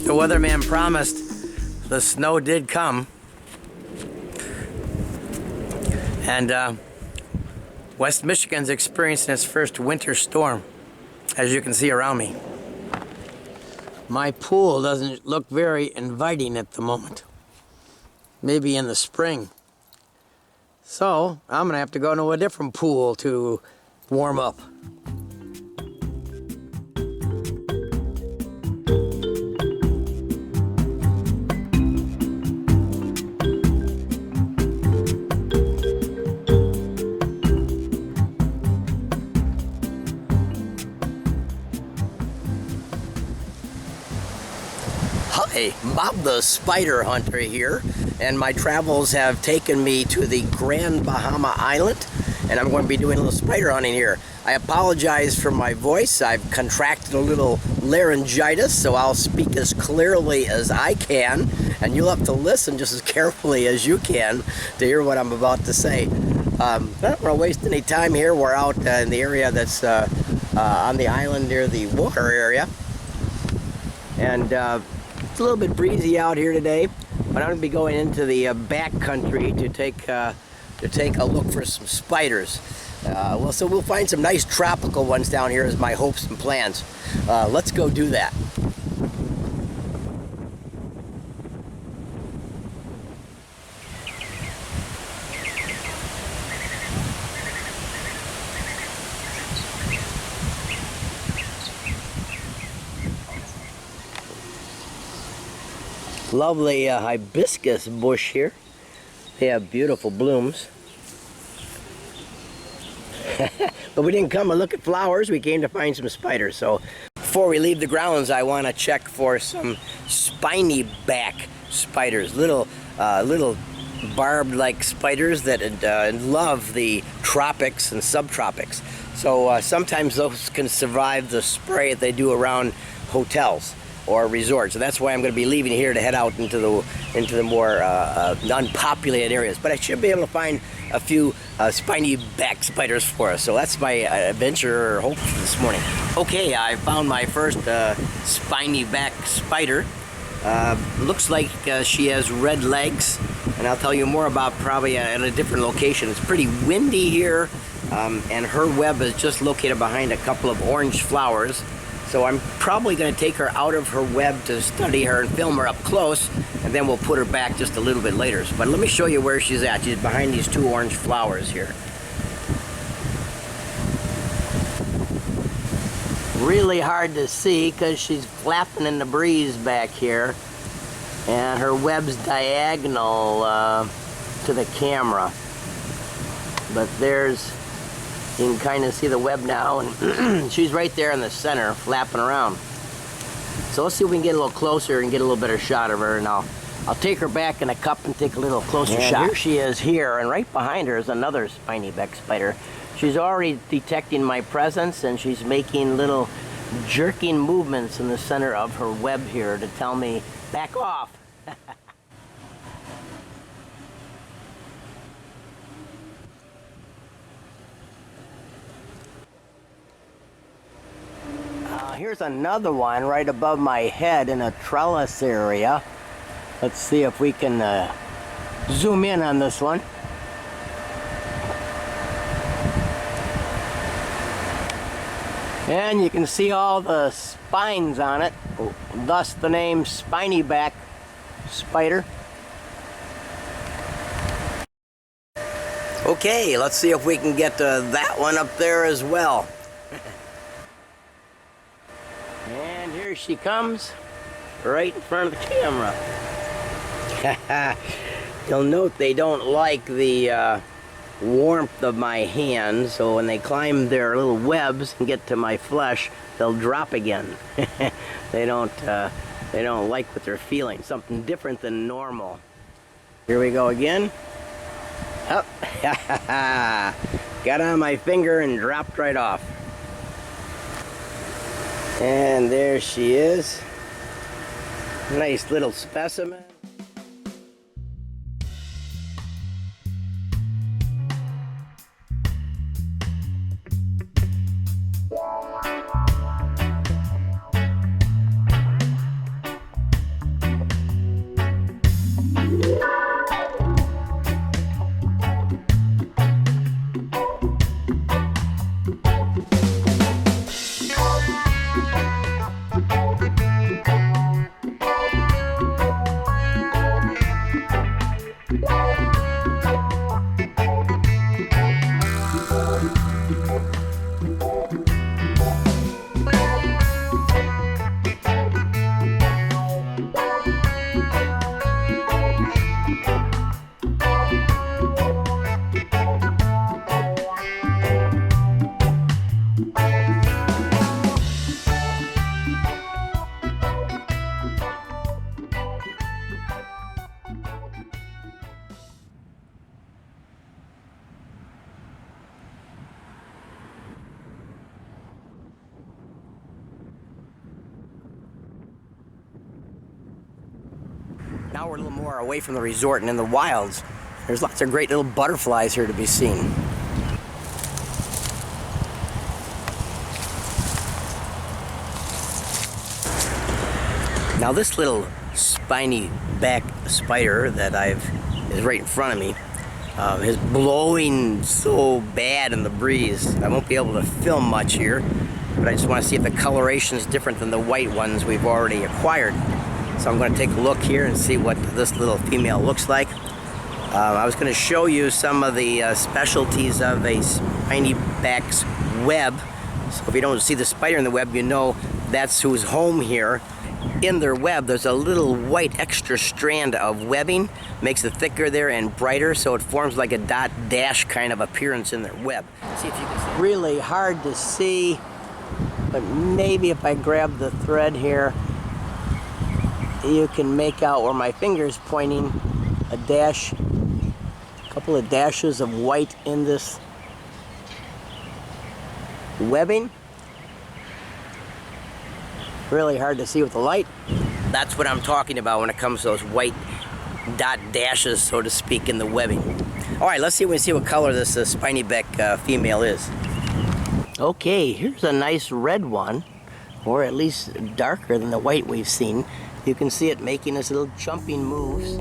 Like the weatherman promised, the snow did come. And West Michigan's experiencing its first winter storm, as you can see around me. My pool doesn't look very inviting at the moment. Maybe in the spring. So I'm gonna have to go to a different pool to warm up. Hi, Bob the Spider Hunter here, and my travels have taken me to the Grand Bahama Island, and I'm going to be doing a little spider hunting here. I apologize for my voice. I've contracted a little laryngitis, so I'll speak as clearly as I can, and you'll have to listen just as carefully as you can to hear what I'm about to say. I don't want to waste any time here. We're out in the area that's on the island near the water area, and it's a little bit breezy out here today, but I'm going to be going into the back country to take a look for some spiders. So we'll find some nice tropical ones down here is my hopes and plans. Let's go do that. Lovely hibiscus bush here. They have beautiful blooms. But we didn't come to look at flowers, we came to find some spiders. So before we leave the grounds, I want to check for some spiny-backed spiders. Little barbed-like spiders that love the tropics and subtropics. So sometimes those can survive the spray that they do around hotels or resorts, and that's why I'm going to be leaving here to head out into the more unpopulated areas. But I should be able to find a few spiny-backed spiders for us. So that's my adventure hope for this morning. Okay, I found my first spiny-backed spider. Looks like she has red legs, and I'll tell you more about probably at a different location. It's pretty windy here, and her web is just located behind a couple of orange flowers. So I'm probably going to take her out of her web to study her and film her up close, and then we'll put her back just a little bit later. But let me show you where she's at. She's behind these two orange flowers here. Really hard to see because she's flapping in the breeze back here, and her web's diagonal to the camera. But you can kind of see the web now, and she's right there in the center, flapping around. So let's see if we can get a little closer and get a little better shot of her, and I'll take her back in a cup and take a little closer shot. Here she is here, and right behind her is another spiny-backed spider. She's already detecting my presence, and she's making little jerking movements in the center of her web here to tell me, back off. Here's another one right above my head in a trellis area. Let's see if we can zoom in on this one. And you can see all the spines on it, thus the name spiny-backed spider. Okay, let's see if we can get that one up there as well. And here she comes, right in front of the camera. You'll note they don't like the warmth of my hands, so when they climb their little webs and get to my flesh, they'll drop again. They don't like what they're feeling, something different than normal. Here we go again. Up. Got on my finger and dropped right off. And there she is. Nice little specimen. Now we're a little more away from the resort and in the wilds. There's lots of great little butterflies here to be seen. Now this little spiny-backed spider that is right in front of me is blowing so bad in the breeze. I won't be able to film much here, but I just want to see if the coloration is different than the white ones we've already acquired. So I'm going to take a look here and see what this little female looks like. I was going to show you some of the specialties of a spiny-backed web. So if you don't see the spider in the web, you know that's who's home here. In their web, there's a little white extra strand of webbing. Makes it thicker there and brighter, so it forms like a dot dash kind of appearance in their web. See if you can see. Really hard to see, but maybe if I grab the thread here, you can make out where my finger's pointing a dash, a couple of dashes of white in this webbing. Really hard to see with the light. That's what I'm talking about when it comes to those white dot dashes, so to speak, in the webbing. All right, let's see what color this spiny-backed female is. Okay, here's a nice red one, or at least darker than the white we've seen. You can see it making its little jumping moves.